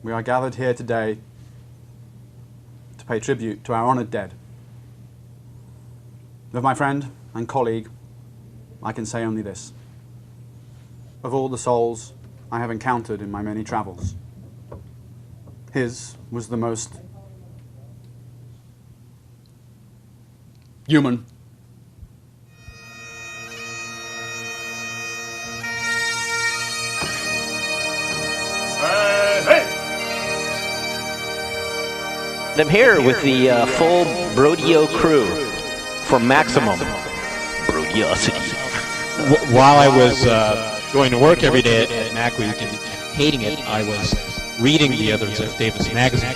we are gathered here today to pay tribute to our honored dead. Of my friend and colleague, I can say only this. Of all the souls I have encountered in my many travels, his was the most human. I'm here with the full Brodeo crew from Maximum Brodiosity. While I was going to work every day at MacWeek and hating it, I was reading the other Ziff Davis magazine,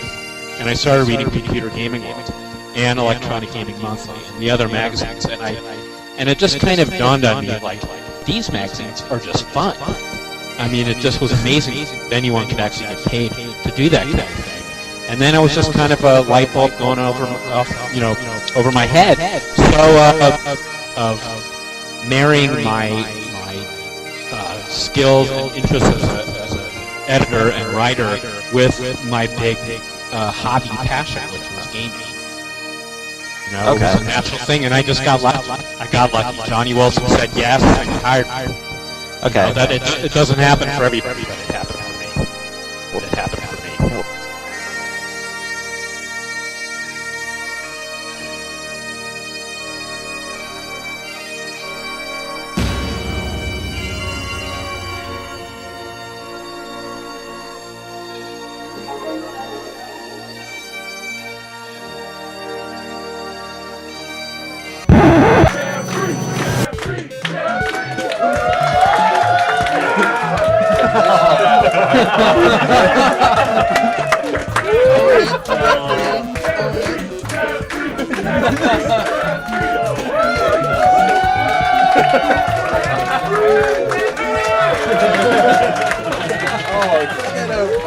and I started reading Computer Gaming World and Electronic Gaming Monthly and the other magazines, and it just kind of dawned on me, like, these magazines are just fun. I mean, it just was amazing that anyone could actually get paid to do that kind of thing. And then it was just kind of a light bulb going over my head. So of marrying my skills and interests as an editor and writer with my big hobby passion, which was gaming. You know, it was a natural thing, and I just got lucky. Johnny Wilson said yes, and he hired me. Okay. You know, that it doesn't happen for everybody, but it happened for me. It happened for me.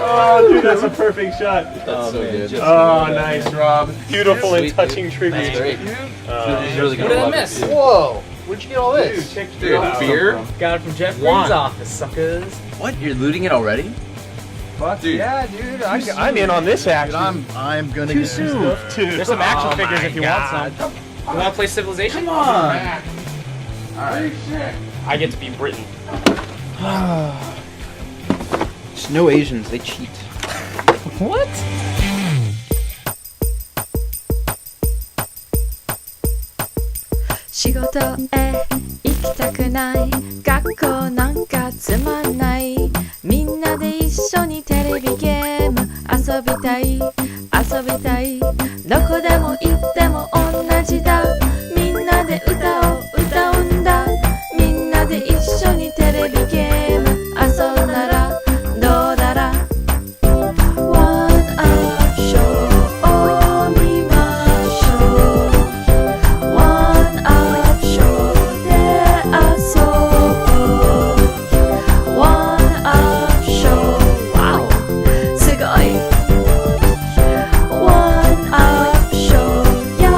Oh, dude, that's a perfect shot. That's so good. Oh, nice, Rob. Beautiful and touching tribute. That's great. He's really What did I miss? Whoa! Where'd you get all this? Dude, check Dude, beer? Got it from Jeff Green's office, suckers. What? You're looting it already? Fuck Dude. yeah, dude. I'm in on this action. I'm gonna Too get soon. There's some action figures if you want some. You want to play Civilization? Come on! Alright. I get to be Britain. There's no Asians, they cheat. What?「仕事へ行きたくない」「学校なんかつまんない」「みんなで一緒にテレビゲーム遊びたい」「遊びたい」「どこでも行っても同じだ」「みんなで歌を歌うんだ」「みんなで一緒にテレビゲーム遊んだらどうだら」「ワンアップショーを見ましょう」One up show de aso. One up show. Wow. すごい。One up show や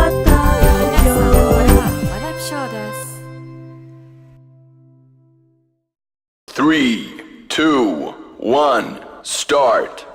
ったよ。One up show です。3, 2, 1, start.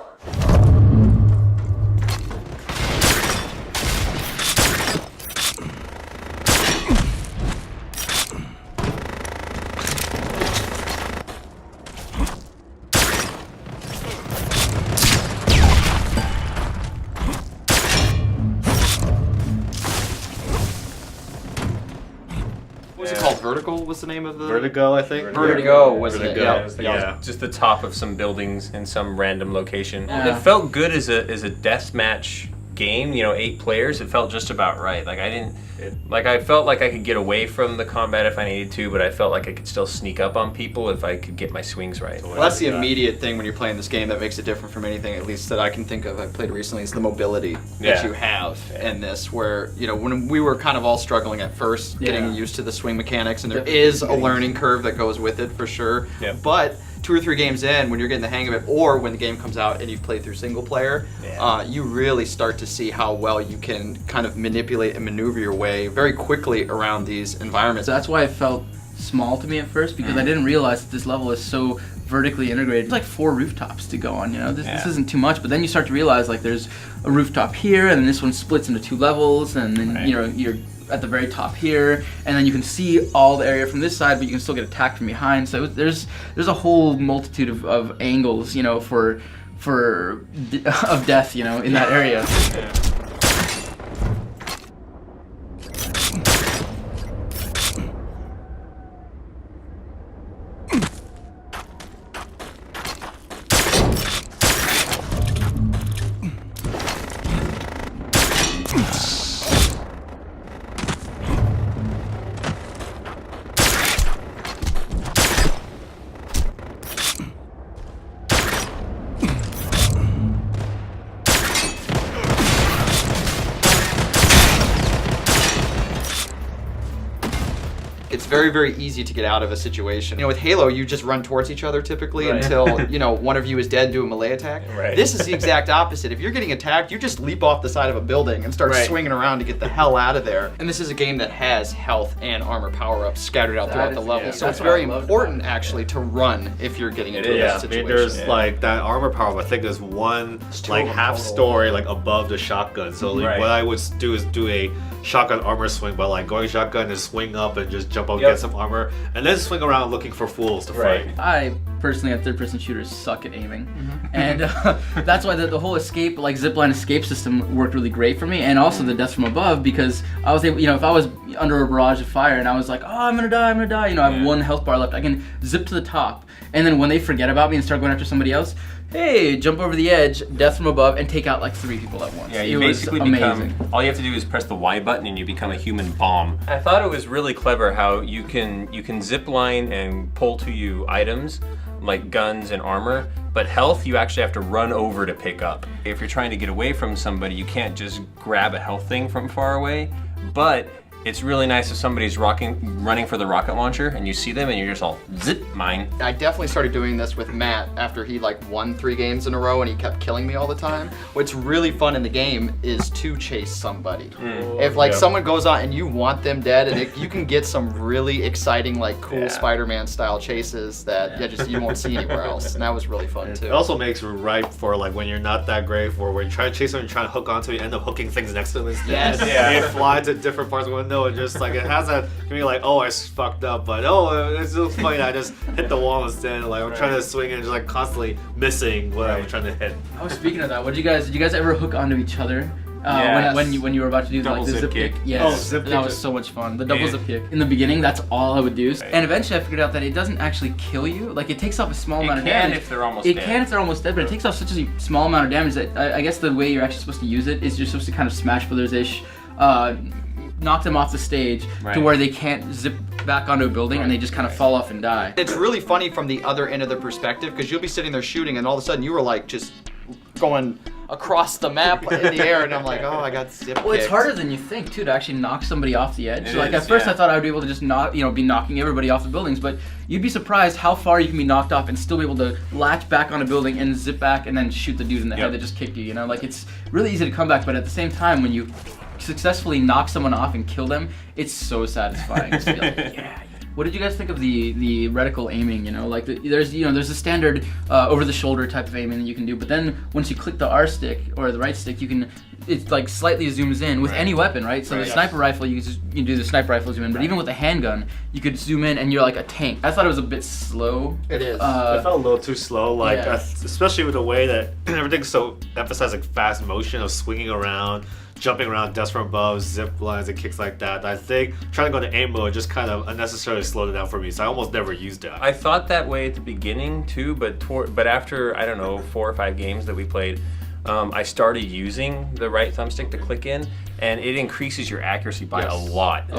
What was it called? Vertical was the name of the... Vertigo, I think. Vertigo was it? Vertigo. Yeah. Just the top of some buildings in some random location. Yeah. It felt good as a deathmatch game, 8 players. It felt just about right. I felt like I could get away from the combat if I needed to, but I felt like I could still sneak up on people if I could get my swings right. Well, that's the immediate thing when you're playing this game that makes it different from anything, at least that I can think of. I've played recently, is the mobility that you have in this. Where when we were kind of all struggling at first, getting used to the swing mechanics, and there is a learning curve that goes with it for sure. Yeah. But 2 or 3 games in, when you're getting the hang of it, or when the game comes out and you've played through single player, you really start to see how well you can kind of manipulate and maneuver your way very quickly around these environments. So that's why it felt small to me at first, because I didn't realize that this level is so vertically integrated. It's like 4 rooftops to go on, you know? This isn't too much, but then you start to realize like there's a rooftop here, and then this one splits into 2 levels, and then you know, you're at the very top here, and then you can see all the area from this side, but you can still get attacked from behind. So there's a whole multitude of angles, you know, of death, you know, in that area. It's very, very easy to get out of a situation. You know, with Halo, you just run towards each other typically until, you know, one of you is dead and do a melee attack. This is the exact opposite. If you're getting attacked, you just leap off the side of a building and start swinging around to get the hell out of there. And this is a game that has health and armor power-ups scattered out throughout the level. So it's very important, actually, to run if you're getting into a situation. I mean, there's like that armor power-up. I think there's one like half story like above the shotgun. So like, what I would do is do a shotgun armor swing by like going shotgun and swing up and just jump up, get some armor, and then swing around looking for fools to fight. I personally at third-person shooters suck at aiming, and that's why the whole escape, like zipline escape system, worked really great for me, and also the death from above, because I was able, you know, if I was under a barrage of fire and I was like, oh, I'm gonna die, you know, I have 1 health bar left, I can zip to the top, and then when they forget about me and start going after somebody else, hey, jump over the edge, death from above, and take out like 3 people at once. Yeah, you basically become, all you have to do is press the Y button and you become a human bomb. I thought it was really clever how you can zip line and pull to you items like guns and armor, but health you actually have to run over to pick up. If you're trying to get away from somebody, you can't just grab a health thing from far away, but it's really nice if somebody's running for the rocket launcher and you see them and you're just all zip mine. I definitely started doing this with Matt after he like won 3 games in a row and he kept killing me all the time. What's really fun in the game is to chase somebody. If like someone goes on and you want them dead, and you can get some really exciting like cool Spider-Man style chases that just you won't see anywhere else, and that was really fun too. It also makes it ripe for like when you're not that great, for when you try to chase someone, you're trying to hook onto, you end up hooking things next to them instead. You fly to different parts of the window and just like it has that, can be like, oh, I fucked up, but oh, it's so funny, I just hit the wall instead. Like I'm trying to swing and just like constantly missing what I'm trying to hit. Oh, speaking of that, did you guys ever hook onto each other? When you were about to do like the zip kick. Yes, that was so much fun. The double zip kick. In the beginning, that's all I would do. And eventually I figured out that it doesn't actually kill you. Like it takes off a small amount of damage. If they're almost dead. It can if they're almost dead, but it takes off such a small amount of damage that I guess the way you're actually supposed to use it is you're supposed to kind of Smash Brothers-ish, knock them off the stage to where they can't zip back onto a building and they just kind of fall off and die. It's really funny from the other end of the perspective, because you'll be sitting there shooting and all of a sudden you were like just going across the map in the air, and I'm like, oh, I got zip kicked. Well, it's harder than you think too to actually knock somebody off the edge. So, like at first I thought I would be able to just be knocking everybody off the buildings, but you'd be surprised how far you can be knocked off and still be able to latch back on a building and zip back and then shoot the dude in the head that just kicked you. You know, like it's really easy to come back, but at the same time, when you successfully knock someone off and kill them, it's so satisfying. Just to be like, yeah. What did you guys think of the reticle aiming? You know, like there's a standard over the shoulder type of aiming that you can do, but then once you click the R stick or the right stick, it like slightly zooms in with any weapon, right? So the sniper rifle, you do the sniper rifle zoom in, but even with the handgun, you could zoom in and you're like a tank. I thought it was a bit slow. It is. It felt a little too slow, like especially with the way that everything's so emphasized, like fast motion of swinging around, jumping around, death from above, zip lines and kicks like that. I think trying to go to aim mode just kind of unnecessarily slowed it down for me, so I almost never used it. I thought that way at the beginning too, but after, I don't know, 4 or 5 games that we played, I started using the right thumbstick to click in, and it increases your accuracy by a lot.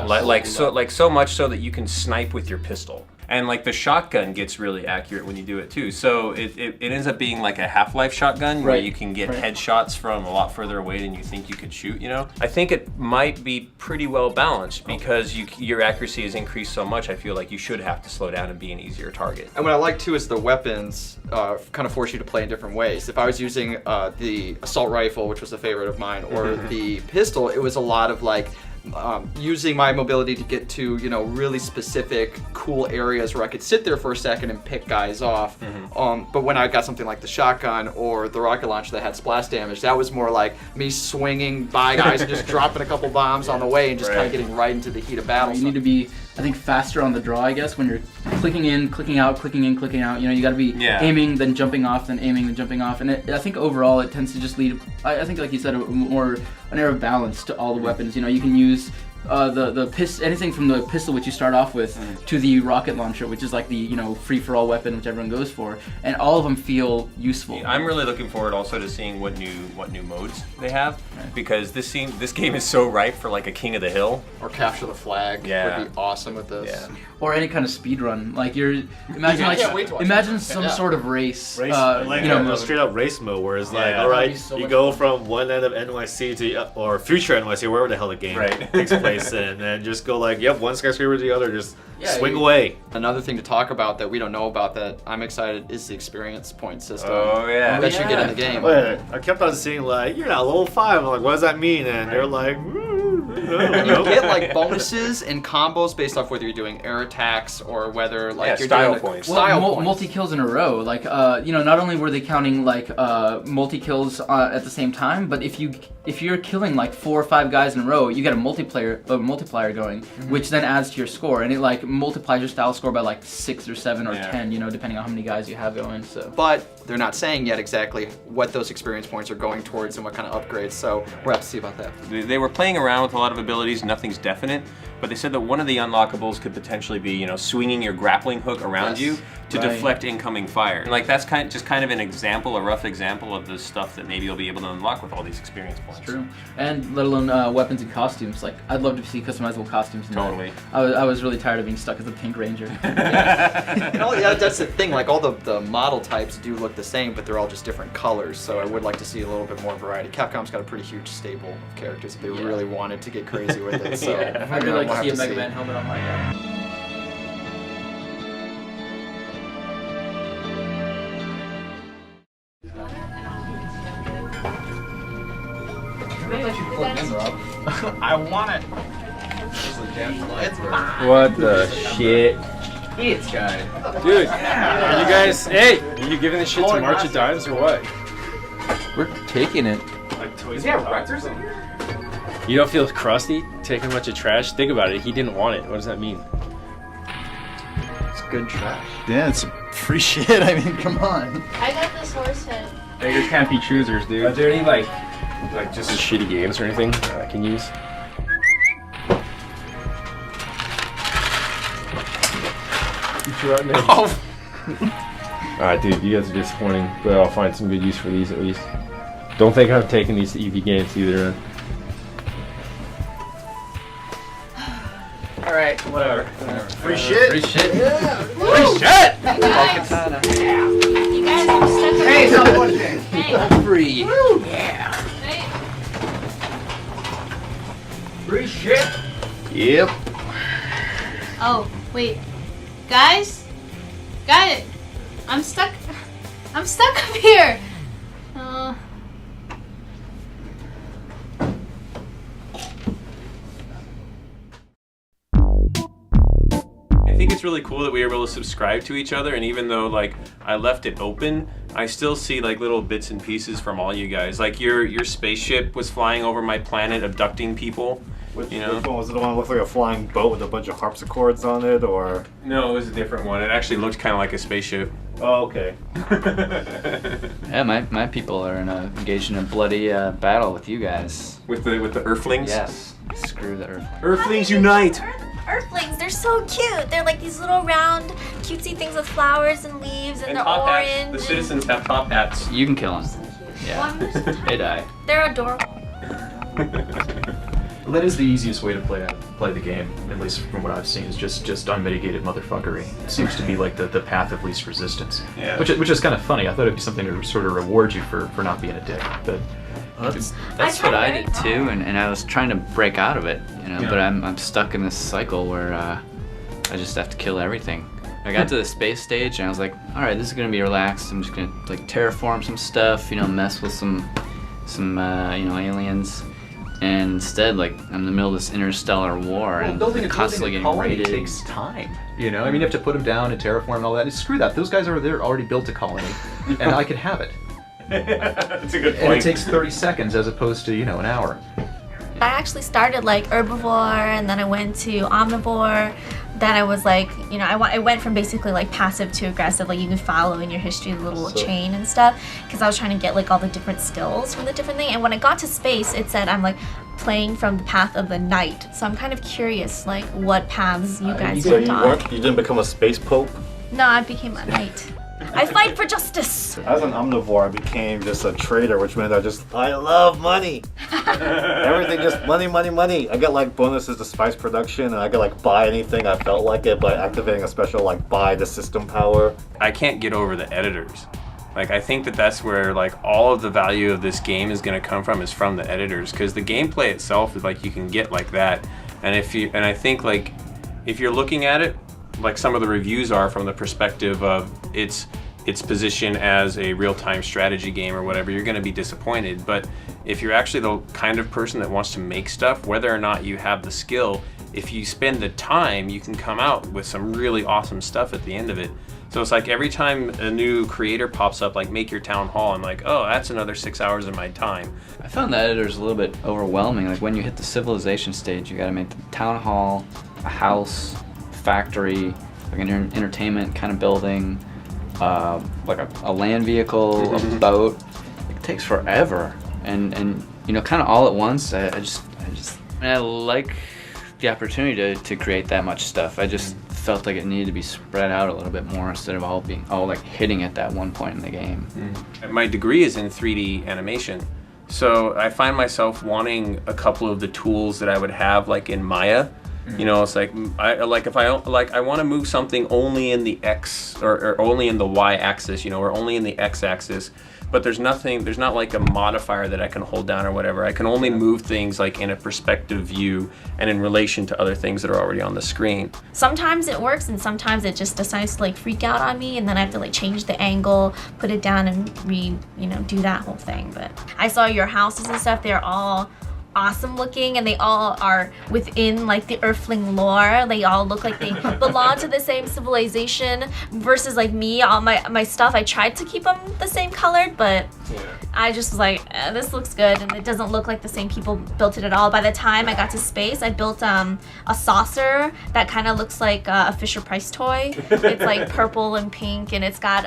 So much so that you can snipe with your pistol. And like the shotgun gets really accurate when you do it too. So it ends up being like a Half-Life shotgun where you can get headshots from a lot further away than you think you could shoot, you know? I think it might be pretty well balanced because your accuracy has increased so much, I feel like you should have to slow down and be an easier target. And what I like too is the weapons kind of force you to play in different ways. If I was using the assault rifle, which was a favorite of mine, or the pistol, it was a lot of like using my mobility to get to, you know, really specific cool areas where I could sit there for a second and pick guys off. But when I got something like the shotgun or the rocket launcher that had splash damage, that was more like me swinging by guys and just dropping a couple bombs on the way and just kind of getting right into the heat of battle. You need to be, I think, faster on the draw, I guess, when you're clicking in, clicking out, clicking in, clicking out. You know, you got to be aiming, then jumping off, then aiming, then jumping off. And I think overall it tends to just lead, I think, like you said, an air of balance to all the weapons. You know, you can use anything from the pistol, which you start off with, to the rocket launcher, which is like the, you know, free-for-all weapon which everyone goes for, and all of them feel useful. Yeah, I'm really looking forward also to seeing what new modes they have, because this game is so ripe for like a King of the Hill or Capture the Flag. Would be awesome with this. Yeah. Or any kind of speed run, like imagine some sort of race. Like you know, a straight up race mode, where it's like, all right, you go from one end of NYC to or future NYC, wherever the hell the game takes place in, and just go like, yep, one skyscraper to the other, just swing away. Another thing to talk about that we don't know about that I'm excited is the experience point system. Oh yeah, that you get in the game. Wait, I kept on seeing like, you're not level 5. I'm like, what does that mean? And they're like, and you get like bonuses and combos based off whether you're doing air attacks or whether like you're style doing points. Multi kills in a row. Like you know, not only were they counting like multi kills at the same time, but if you're killing like 4 or 5 guys in a row, you get a multiplier going, which then adds to your score, and it like multiplies your style score by like 6 or 7 or 10, you know, depending on how many guys you have going. So, but they're not saying yet exactly what those experience points are going towards and what kind of upgrades. So we'll have to see about that. They were playing around with a lot of abilities. Nothing's definite, but they said that one of the unlockables could potentially be, you know, swinging your grappling hook around you to deflect incoming fire. And like that's kind of an example, a rough example of the stuff that maybe you'll be able to unlock with all these experience points. It's true, and let alone weapons and costumes. Like I'd love to see customizable costumes. Totally. I was really tired of being stuck as a Pink Ranger. That's the thing. Like all the model types do look the same, but they're all just different colors. So I would like to see a little bit more variety. Capcom's got a pretty huge stable of characters if they really wanted to get crazy with it. So I'd really like to see a Mega Man helmet on my guy. I want it. What the shit? It's guy. Dude, are you guys, are you giving this shit to March of Dimes or what? We're taking it. Like toys. Is he have Raptors in here? You don't feel crusty taking a bunch of trash? Think about it. He didn't want it. What does that mean? It's good trash. Yeah, it's free shit. I mean, come on. I got this horse head. Beggars can't be choosers, dude. Are there any like just shitty games or anything I can use? Oh. Alright, dude, you guys are disappointing, but I'll find some good use for these at least. Don't think I'm taking these to EV games either. Alright, whatever. Free shit. Free shit. Yeah. Free shit! You guys are stuck in Hey, stop watching. Hey. Free. Woo. Yeah. Hey. Free shit. Yep. Oh, wait. Guys? Guys, I'm stuck up here. I think it's really cool that we were able to subscribe to each other, and even though like I left it open, I still see like little bits and pieces from all you guys. Like your spaceship was flying over my planet, abducting people. Which one was it? The one that looked like a flying boat with a bunch of harpsichords on it, or? No, it was a different one. It actually looked kind of like a spaceship. Oh, okay. Yeah, my people are engaged in a bloody battle with you guys. With the Earthlings? Yes. Screw the Earthlings. Earthlings unite! Earthlings, they're so cute. They're like these little round, cutesy things with flowers and leaves, and they're top orange. hats. The citizens have top hats. You can kill them. Yeah. They die. They're adorable. That is the easiest way to play the game, at least from what I've seen, is just unmitigated motherfuckery. It seems to be like the path of least resistance. Yeah. Which is kind of funny. I thought it'd be something to sort of reward you for not being a dick. But that's what I did too, and I was trying to break out of it, you know. Yeah. But I'm stuck in this cycle where I just have to kill everything. I got to the space stage and I was like, all right, this is gonna be relaxed. I'm just gonna like terraform some stuff, you know, mess with some you know, aliens. And instead, like, I'm in the middle of this interstellar war and constantly getting raided. Takes time, you know? I mean, you have to put them down and terraform and all that. Screw that. Those guys over there already built a colony, and I could have it. That's a good point. And it takes 30 seconds as opposed to, an hour. I actually started like herbivore, and then I went to omnivore. Then I was like, I went from basically like passive to aggressive. Like you can follow in your history the little chain and stuff, because I was trying to get like all the different skills from the different thing. And when I got to space, it said I'm like playing from the path of the knight. So I'm kind of curious, like what paths you guys So went on. you didn't become a space pope? No, I became a knight. I fight for justice. As an omnivore, I became just a trader, which meant I love money. Everything just money, money, money. I get like bonuses to spice production, and I could like buy anything I felt like it by activating a special like buy the system power. I can't get over the editors. Like, I think that's where like all of the value of this game is going to come from, is from the editors, because the gameplay itself is like you can get like that, and I think like if you're looking at it like some of the reviews are from the perspective of its position as a real-time strategy game or whatever, you're going to be disappointed. But if you're actually the kind of person that wants to make stuff, whether or not you have the skill, if you spend the time, you can come out with some really awesome stuff at the end of it. So it's like every time a new creator pops up, like make your town hall, I'm like, oh, that's another 6 hours of my time. I found the editors a little bit overwhelming. Like when you hit the civilization stage, you got to make the town hall, a house, factory, like an entertainment kind of building, like a land vehicle, a boat. It takes forever, and kind of all at once. I like the opportunity to create that much stuff. I just felt like it needed to be spread out a little bit more instead of all like hitting at that one point in the game. My degree is in 3D animation, so I find myself wanting a couple of the tools that I would have like in Maya. It's like I want to move something only in the X or only in the Y axis, or only in the X axis, but there's not like a modifier that I can hold down or whatever. I can only move things like in a perspective view and in relation to other things that are already on the screen. Sometimes it works, and sometimes it just decides to like freak out on me, and then I have to like change the angle, put it down, and do that whole thing. But I saw your houses and stuff; they're all awesome looking, and they all are within like the Earthling lore. They all look like they belong to the same civilization, versus like me, all my stuff, I tried to keep them the same colored, but I just was like, this looks good, and it doesn't look like the same people built it at all. By the time I got to space, I built a saucer that kind of looks like a Fisher-Price toy. It's like purple and pink, and it's got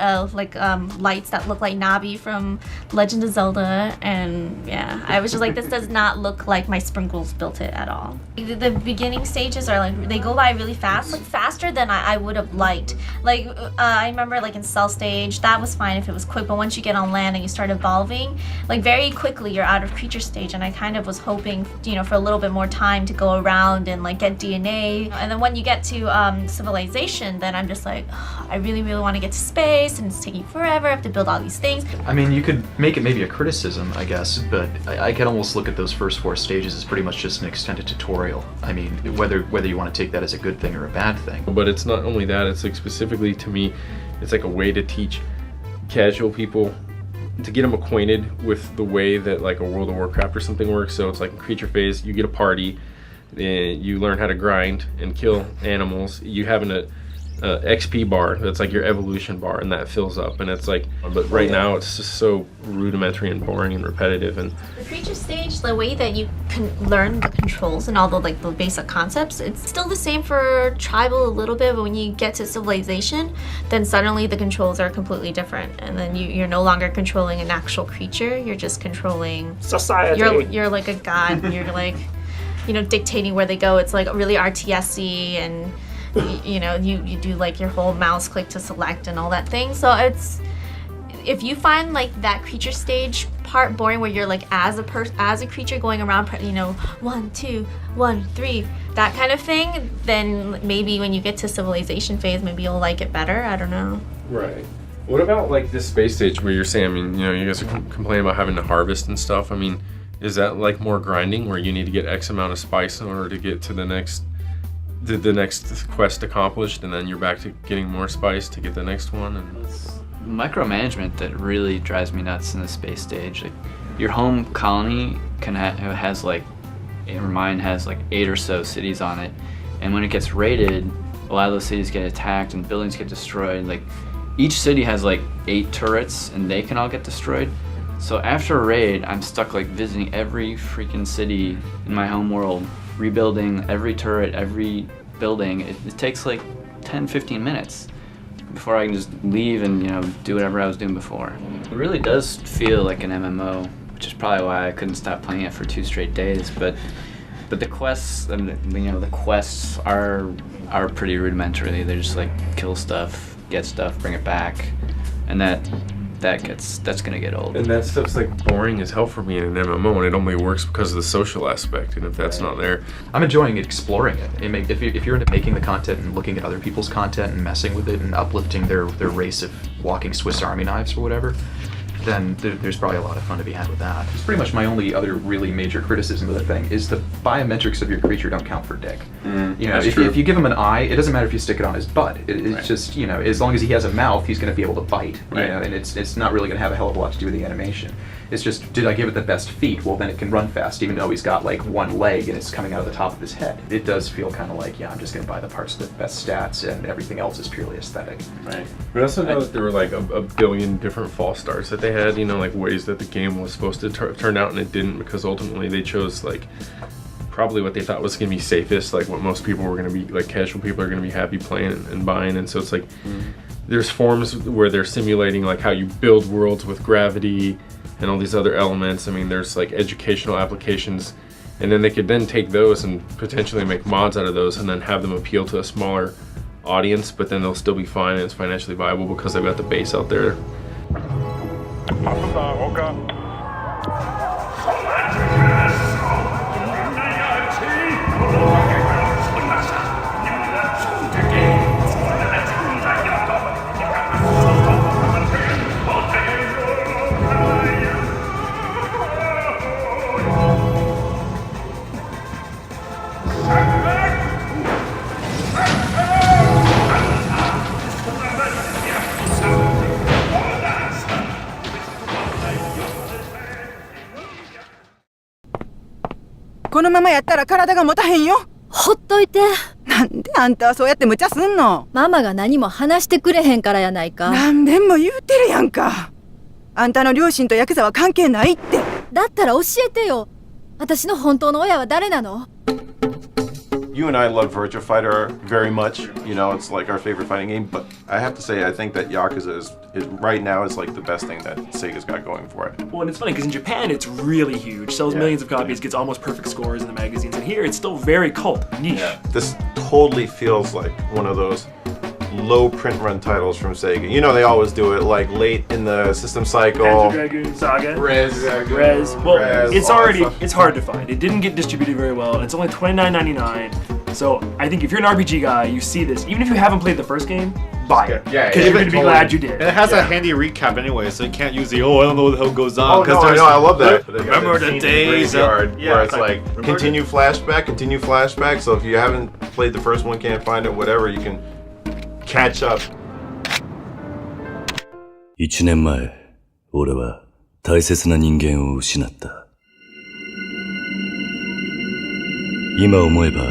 lights that look like Navi from Legend of Zelda, and yeah, I was just like, this does not look like my sprinkles built it at all. The beginning stages are like, they go by really fast, like faster than I would have liked. Like I remember like in Cell stage, that was fine if it was quick, but once you get on land and you start evolving, like very quickly you're out of creature stage, and I kind of was hoping, for a little bit more time to go around and like get DNA. And then when you get to civilization, then I'm just like, I really, really want to get to space, and it's taking forever. I have to build all these things. I mean, you could make it maybe a criticism, I guess, but I could almost look at those first 4 stages as pretty much just an extended tutorial. I mean, whether you want to take that as a good thing or a bad thing. But it's not only that, it's like specifically to me, it's like a way to teach casual people, to get them acquainted with the way that like a World of Warcraft or something works. So it's like a creature phase, you get a party, and you learn how to grind and kill animals. You have an XP bar that's like your evolution bar, and that fills up, and it's like, but right now it's just so rudimentary and boring and repetitive. And the creature stage, the way that you can learn the controls and all the like the basic concepts, it's still the same for tribal a little bit, but when you get to civilization, then suddenly the controls are completely different, and then you're no longer controlling an actual creature, you're just controlling society. You're like a god, and you're like dictating where they go. It's like really RTS-y, and you do like your whole mouse click to select and all that thing. So it's, if you find like that creature stage part boring, where you're like as a creature going around 1 2 1 3, that kind of thing, then maybe when you get to civilization phase, maybe you'll like it better. I don't know. Right. What about like this space stage where you're saying, I mean, you guys are complaining about having to harvest and stuff. I mean, is that like more grinding, where you need to get X amount of spice in order to get to the next quest accomplished, and then you're back to getting more spice to get the next one? And Micromanagement that really drives me nuts in the space stage. Like, your home colony has like mine has like 8 or so cities on it. And when it gets raided, a lot of those cities get attacked and buildings get destroyed. Like each city has like 8 turrets and they can all get destroyed. So after a raid, I'm stuck like visiting every freaking city in my home world, rebuilding every turret, every building. It takes like 10-15 minutes before I can just leave and, you know, do whatever I was doing before. It really does feel like an MMO, which is probably why I couldn't stop playing it for 2 straight days. But the quests, you know, the quests are pretty rudimentary. They're just like kill stuff, get stuff, bring it back, and that's gonna get old. And that stuff's like boring as hell for me in an MMO, and it only works because of the social aspect. And if that's not there, I'm enjoying exploring it. If you're into making the content and looking at other people's content and messing with it and uplifting their race of walking Swiss Army knives or whatever, then there's probably a lot of fun to be had with that. It's pretty much my only other really major criticism of the thing is the biometrics of your creature don't count for dick. You know, if you give him an eye, it doesn't matter if you stick it on his butt. It's just, you know, as long as he has a mouth, he's going to be able to bite. You know, and it's not really going to have a hell of a lot to do with the animation. It's just, did I give it the best feet? Well, then it can run fast, even though he's got like 1 leg and it's coming out of the top of his head. It does feel kind of like, yeah, I'm just going to buy the parts with the best stats, and everything else is purely aesthetic. Right. We also know that there were like a billion different false starts that they had, you know, like ways that the game was supposed to turn out, and it didn't, because ultimately they chose like probably what they thought was going to be safest, like what most people were going to be, like casual people are going to be happy playing and buying. And so it's like there's forms where they're simulating like how you build worlds with gravity and all these other elements. I mean, there's like educational applications, and then they could then take those and potentially make mods out of those and then have them appeal to a smaller audience, but then they'll still be fine and it's financially viable because they've got the base out there.「このままやったら体が持たへんよ。ほっといて。なんであんたはそうやって無茶すんの？ママが何も話してくれへんからやないか。何遍も言うてるやんか。あんたの両親とヤクザは関係ないって。だったら教えてよ。私の本当の親は誰なの？ You and I love Virtua Fighter very much. You know, it's like our favorite fighting game. But I have to say, I think that Yakuza is right now is like the best thing that Sega's got going for it. Well, and it's funny because in Japan it's really huge, sells millions of copies, gets almost perfect scores in the magazines, and here it's still very cult, niche. Yeah. This totally feels like one of those low print run titles from Sega. You know, they always do it like late in the system cycle. Panzer Dragoon Saga. Res. Well, it's hard to find. It didn't get distributed very well, and it's only $29.99. So I think if you're an RPG guy, you see this. Even if you haven't played the first game, buy it. Yeah, because you're going to be glad you did. And it has a handy recap anyway, so you can't use the, I don't know what the hell goes on. Oh, no, I love that. Remember the days where it's like continue flashback. So if you haven't played the first one, can't find it, whatever, you can catch up. 1年前、俺は大切な人間を失った。今思えば、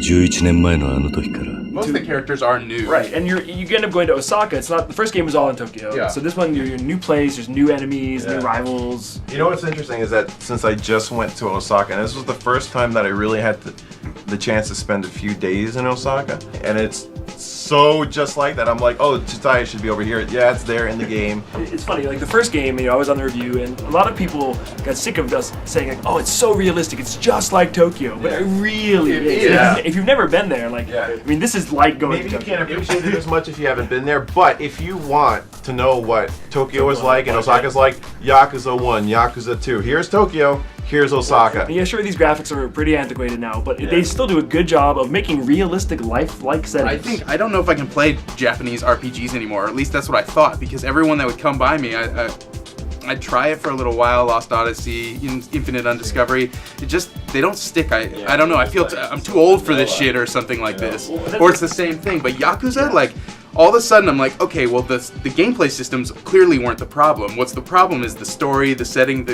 11年前のあの時から。Most of the characters are new. Right, and you end up going to Osaka. It's not the first game was all in Tokyo. Yeah. So this one, you're in a new place. There's new enemies, new rivals. You know what's interesting is that since I just went to Osaka, and this was the first time that I really had the chance to spend a few days in Osaka, and it's so just like that. I'm like, oh, Chitaya should be over here. Yeah, it's there in the game. It's funny, like the first game, I was on the review, and a lot of people got sick of us saying like, oh, it's so realistic. It's just like Tokyo, but it really is. Yeah. If you've never been there, like, I mean, this is like going Maybe to you Tokyo. can't appreciate it as much if you haven't been there, but if you want to know what Tokyo is like and Osaka's like, Yakuza 1, Yakuza 2, here's Tokyo, here's Osaka. And yeah, sure, these graphics are pretty antiquated now, but they still do a good job of making realistic life-like settings. I don't know if I can play Japanese RPGs anymore, or at least that's what I thought, because everyone that would come by me, I'd try it for a little while, Lost Odyssey, Infinite Undiscovery. They don't stick. I don't know. I feel I'm too old for this shit or something like this, or it's the same thing. But Yakuza, like all of a sudden I'm like, okay, well the gameplay systems clearly weren't the problem. What's the problem is the story, the setting,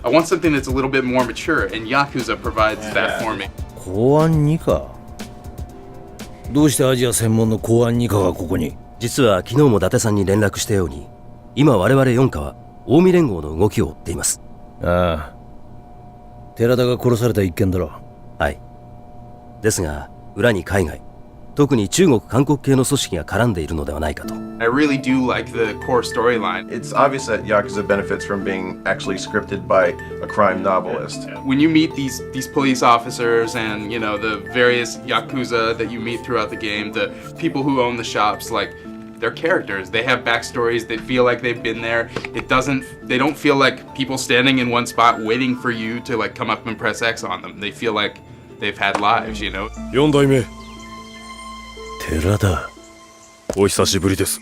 I want something that's a little bit more mature, and Yakuza provides that for me. 公安2課どうしてアジア専門の公安2課がここに実は昨日も伊達さんに連絡したように今我々4課は近江連合の動きを追っています。ああ寺田が殺された一件だろ。はいですが裏に海外特に中国韓国系の組織が絡んでいるのではないかと。 I really do like the core storyline. It's obvious that Yakuza benefits from being actually scripted by a crime novelist. When you meet these police officers and, you know, the various Yakuza that you meet throughout the game, the people who own the shops, like, they're characters. They have backstories. They feel like they've been there. They don't feel like people standing in one spot waiting for you to, like, come up and press X on them. They feel like they've had lives, you know? 4代目寺田お久しぶりです。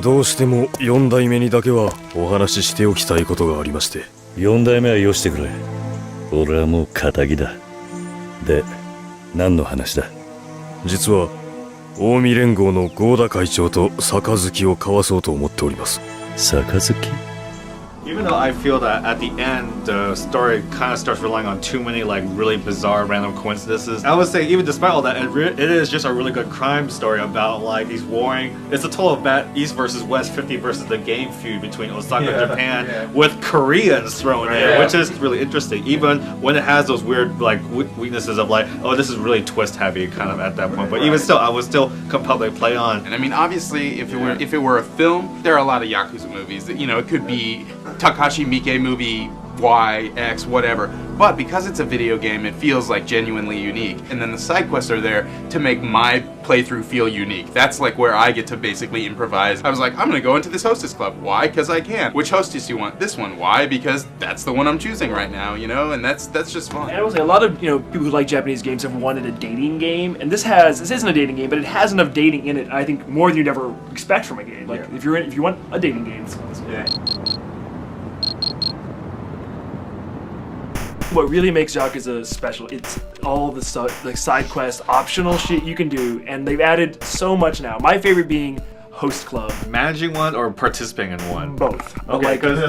どうしても4代目にだけはお話ししておきたいことがありまして。4代目はよしてくれ。俺はもう仇だ。で、何の話だ。実は近江連合の合田会長と杯を交わそうと思っております。杯Even though I feel that at the end, the story kind of starts relying on too many like really bizarre random coincidences, I would say even despite all that, it is just a really good crime story about like these warring. It's a total of bad East versus West 50 versus the game feud between Osaka and Japan with Koreans thrown in, which is really interesting. Even when it has those weird like weaknesses of like, oh, this is really twist heavy kind of at that point. But even still, I was still compelled to play on. And I mean, obviously, if it were a film, there are a lot of Yakuza movies that, you know, it could be Takashi Miike movie Y, X, whatever. But because it's a video game, it feels like genuinely unique. And then the side quests are there to make my playthrough feel unique. That's like where I get to basically improvise. I was like, I'm gonna go into this hostess club. Why? Because I can. Which hostess do you want? This one. Why? Because that's the one I'm choosing right now, you know? And that's just fun. And I will say a lot of people who like Japanese games have wanted a dating game, and this isn't a dating game, but it has enough dating in it. I think more than you'd ever expect from a game. Like if you want a dating game, What really makes Yakuza special, it's all the side quest, optional shit you can do, and they've added so much now. My favorite being host club. Managing one or participating in one? Both. Okay, because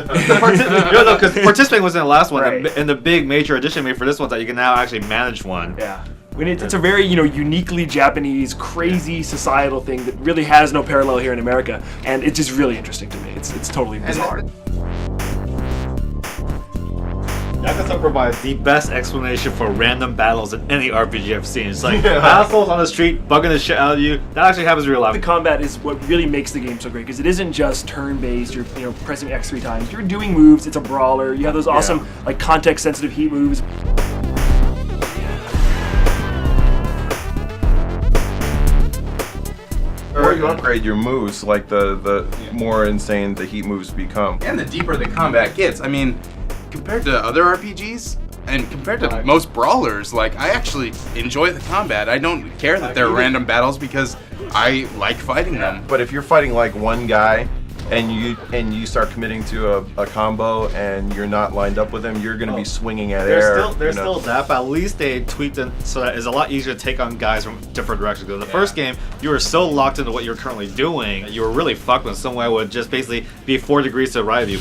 participating was in the last one, right. And the big major addition made for this one that you can now actually manage one. Yeah. It's a very uniquely Japanese, crazy societal thing that really has no parallel here in America, and it's just really interesting to me. It's totally bizarre. Yakuza provides the best explanation for random battles in any RPG I've seen. It's like assholes on the street bugging the shit out of you. That actually happens in real life. The combat is what really makes the game so great because it isn't just turn-based. You're pressing X 3 times. You're doing moves. It's a brawler. You have those awesome like context-sensitive heat moves. Or you upgrade your moves, like the more insane the heat moves become. And the deeper the combat gets. I mean, compared to other RPGs, and compared to most brawlers, like, I actually enjoy the combat. I don't care that they're random battles because I like fighting them. But if you're fighting like one guy, and you start committing to a combo and you're not lined up with him, you're going to be swinging at air. There's still that, but at least they tweaked it so that it's a lot easier to take on guys from different directions. Because the first game, you were so locked into what you're currently doing, you were really fucked when someone would just basically be 4 degrees to the right of you.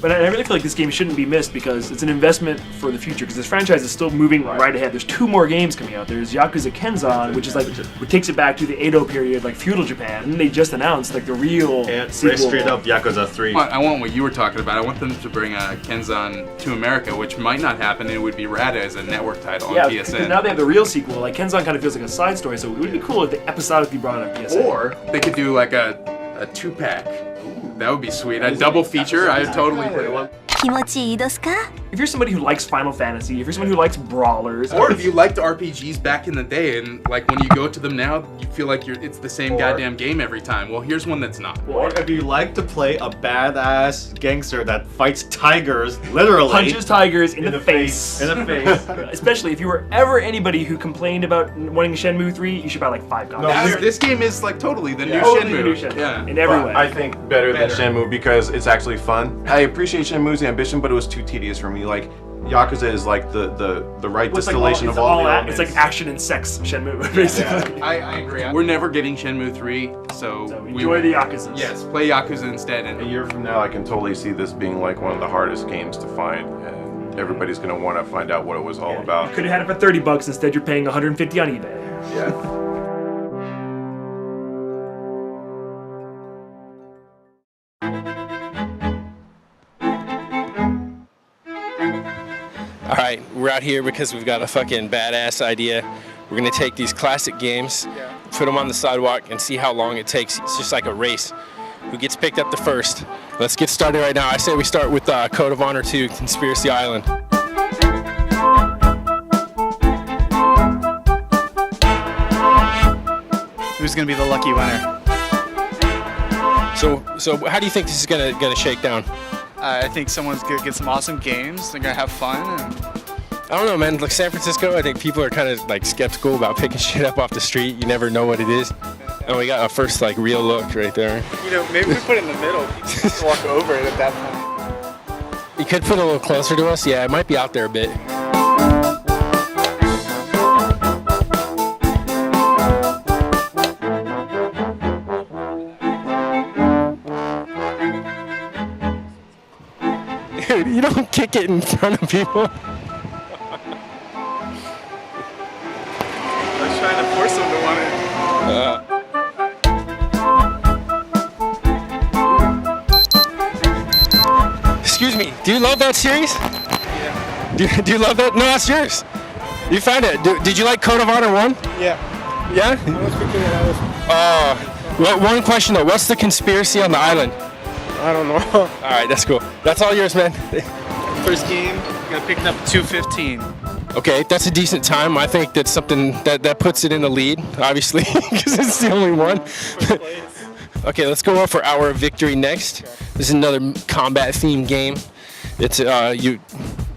But I really feel like this game shouldn't be missed because it's an investment for the future because this franchise is still moving right ahead. There's 2 more games coming out. There's Yakuza Kenzan, which is like, what takes it back to the Edo period, like feudal Japan. And they just announced like the real sequel. Straight up Yakuza 3. I want what you were talking about. I want them to bring Kenzan to America, which might not happen. It would be rad as a network title on PSN. Because now they have the real sequel. Like Kenzan kind of feels like a side story, so it would be cool if they episodically brought it on PSN. Or they could do like a 2-pack. That would be sweet. A double feature. I would totally play one. If you're somebody who likes Final Fantasy, if you're somebody who likes brawlers, or if you liked RPGs back in the day and like when you go to them now, you feel like it's the same goddamn game every time. Well, here's one that's not. Or if you like to play a badass gangster that fights tigers, literally. Punches tigers in the face. In the face. Especially if you were ever anybody who complained about wanting Shenmue 3, you should buy like 5 copies. This game is like totally the new Shenmue. Yeah, in every way. I think better than Shenmue because it's actually fun. I appreciate Shenmue's ambition, but it was too tedious for me. Like, Yakuza is like the right Well, it's like distillation it's of all the it's elements. like action and sex Shenmue, basically. I agree. We're never getting Shenmue 3, so enjoy the Yakuzas. Yes, play Yakuza instead. And a year from now, I can totally see this being like one of the hardest games to find, and everybody's going to want to find out what it was all about. You could have had it for $30. Instead, you're paying $150 on eBay. Yeah. All right, we're out here because we've got a fucking badass idea. We're gonna take these classic games, put them on the sidewalk, and see how long it takes. It's just like a race. Who gets picked up the first? Let's get started right now. I say we start with Code of Honor 2, Conspiracy Island. Who's gonna be the lucky winner? So how do you think this is gonna shake down? I think someone's gonna get some awesome games. They're gonna have fun. And I don't know, man. Like San Francisco, I think people are kind of like skeptical about picking shit up off the street. You never know what it is. And we got our first like real look right there. you know, maybe we put it in the middle. Just walk over it at that point. You could put it a little closer to us. Yeah, it might be out there a bit. Dude, you don't kick it in front of people. I was trying to force them to want it. Excuse me, do you love that series? Yeah. Do you love that? No, that's yours. You found it. Did you like Code of Honor 1? Yeah. Yeah? I was thinking that Well, one question though, what's the conspiracy on the island? I don't know. Alright, that's cool. That's all yours, man. First game, got picked up 2:15. Okay, that's a decent time. I think that's something that puts it in the lead, obviously, because it's the only one. Okay, let's go on for our victory next. This is another combat-themed game. It's you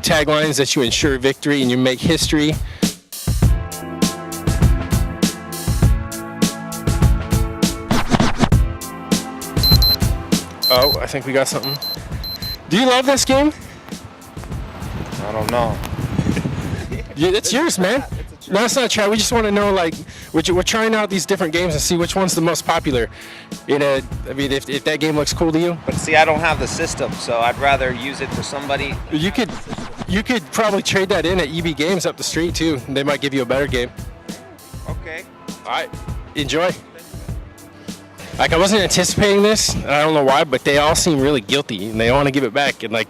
taglines that you ensure victory and you make history. Oh, I think we got something. Do you love this game? I don't know. Yeah, it's yours, man. No, it's not try. We just want to know, like, we're trying out these different games and see which one's the most popular. I mean, if that game looks cool to you. But see, I don't have the system, so I'd rather use it for somebody. You could probably trade that in at EB Games up the street too. They might give you a better game. Okay. All right, enjoy. Like, I wasn't anticipating this. I don't know why, but they all seem really guilty and they want to give it back. And like,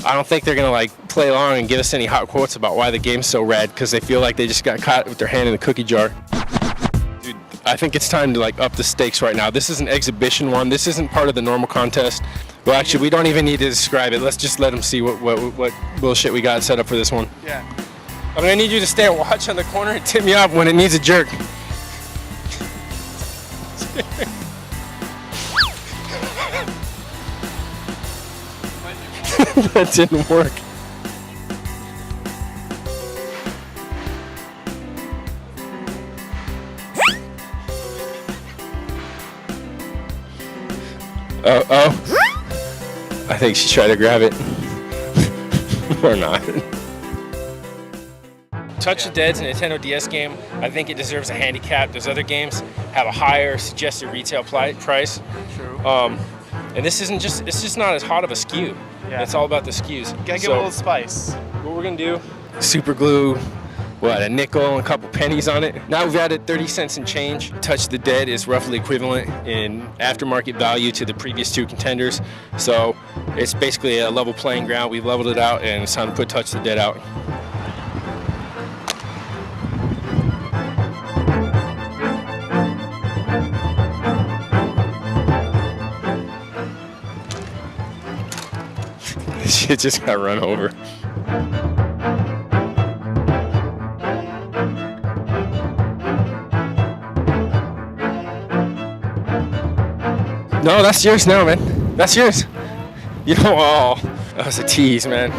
I don't think they're gonna like play along and give us any hot quotes about why the game's so rad because they feel like they just got caught with their hand in the cookie jar. Dude, I think it's time to like up the stakes right now. This is an exhibition one. This isn't part of the normal contest. Well, actually, we don't even need to describe it. Let's just let them see what bullshit we got set up for this one. Yeah. I'm gonna need you to stay and watch on the corner and tip me off when it needs a jerk. That didn't work. Oh. I think she tried to grab it. Or not. Touch the Dead's a Nintendo DS game. I think it deserves a handicap. Those other games have a higher suggested retail price. True. And this isn't just, it's just not as hot of a SKU. Yeah. It's all about the SKUs. Gotta give it a little spice. What we're gonna do, super glue, what, a nickel and a couple pennies on it. Now we've added 30 cents and change. Touch the Dead is roughly equivalent in aftermarket value to the previous two contenders. So it's basically a level playing ground. We've leveled it out and it's time to put Touch the Dead out. Shit just got run over. No, that's yours now, man. That's yours. You know, oh, that was a tease, man.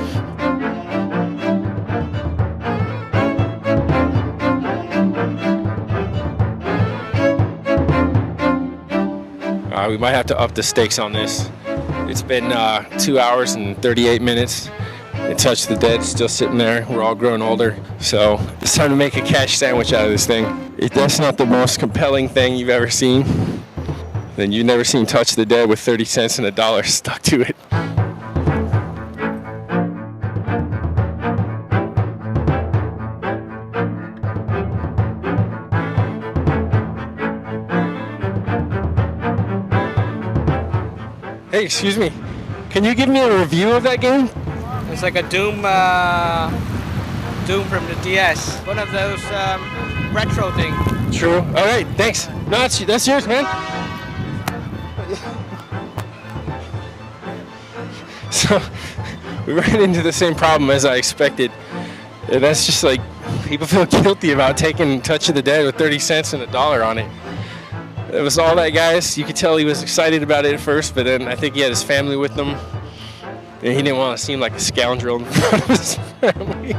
We might have to up the stakes on this. It's been 2 hours and 38 minutes. And Touch the Dead still sitting there. We're all growing older, so it's time to make a cash sandwich out of this thing. If that's not the most compelling thing you've ever seen, then you've never seen Touch the Dead with 30 cents and $1 stuck to it. Hey, excuse me. Can you give me a review of that game? It's like a Doom from the DS. One of those retro things. True. All right, thanks. No, that's yours, man. So, we ran into the same problem as I expected. And that's just like, people feel guilty about taking Touch of the Dead with 30 cents and $1 on it. It was all that, guys. You could tell he was excited about it at first, but then I think he had his family with him. And he didn't want to seem like a scoundrel in front of his family.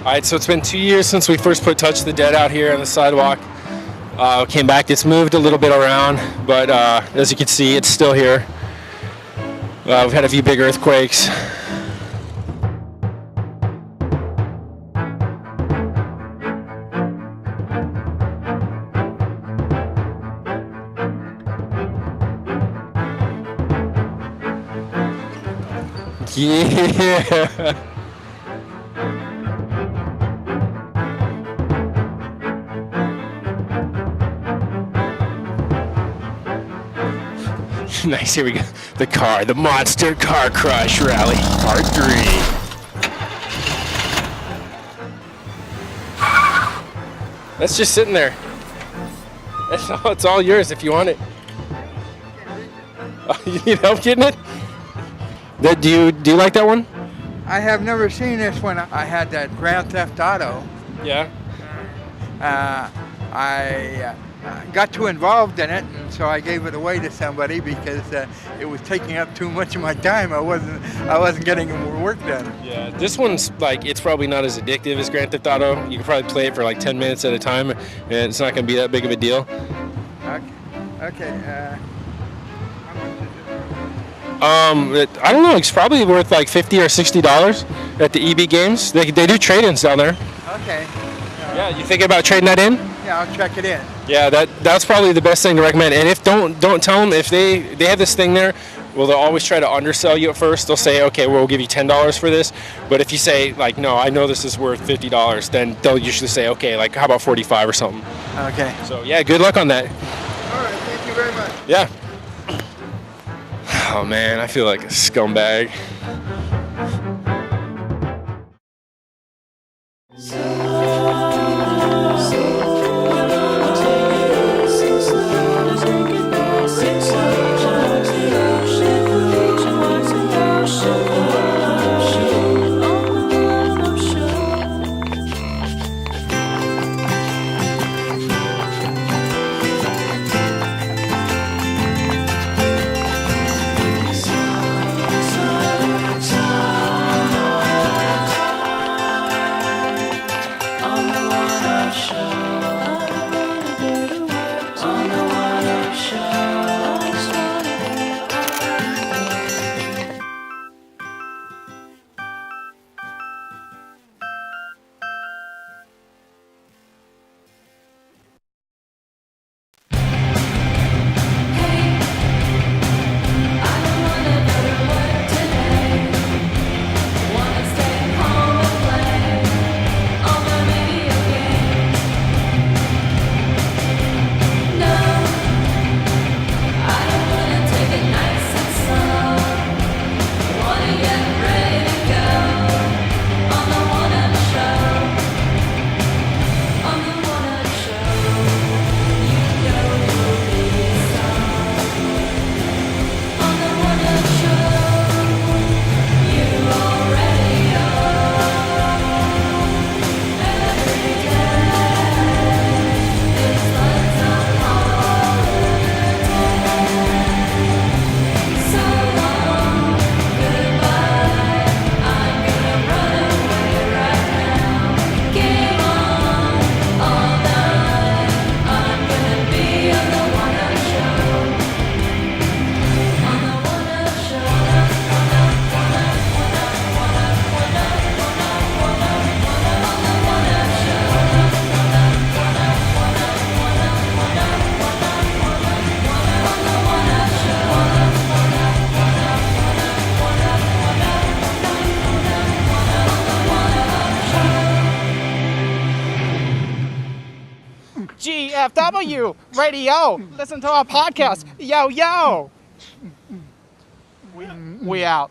Alright, so it's been 2 years since we first put Touch the Dead out here on the sidewalk. Came back, it's moved a little bit around, but as you can see, it's still here. We've had a few big earthquakes. Yeah. Nice, here we go. The Monster Car Crush Rally, Part 3. That's just sitting there. It's all yours if you want it. You need help getting it? Do you like that one? I have never seen this one. I had that Grand Theft Auto. Yeah. I got too involved in it, and so I gave it away to somebody because it was taking up too much of my time. I wasn't getting work done. Yeah, this one's like, it's probably not as addictive as Grand Theft Auto. You can probably play it for like 10 minutes at a time, and it's not going to be that big of a deal. Okay. I don't know. It's probably worth like $50 or $60 at the EB Games. They do trade-ins down there. Okay. Yeah, you thinking about trading that in? Yeah, I'll check it in. Yeah, that's probably the best thing to recommend. And if don't tell them if they have this thing there. Well, they'll always try to undersell you at first. They'll say, okay, we'll give you $10 for this. But if you say like, no, I know this is worth $50, then they'll usually say, okay, like how about 45 or something. Okay. So yeah, good luck on that. All right, thank you very much. Yeah. Oh man, I feel like a scumbag. DFW radio. Listen to our podcast. Yo, yo. We out.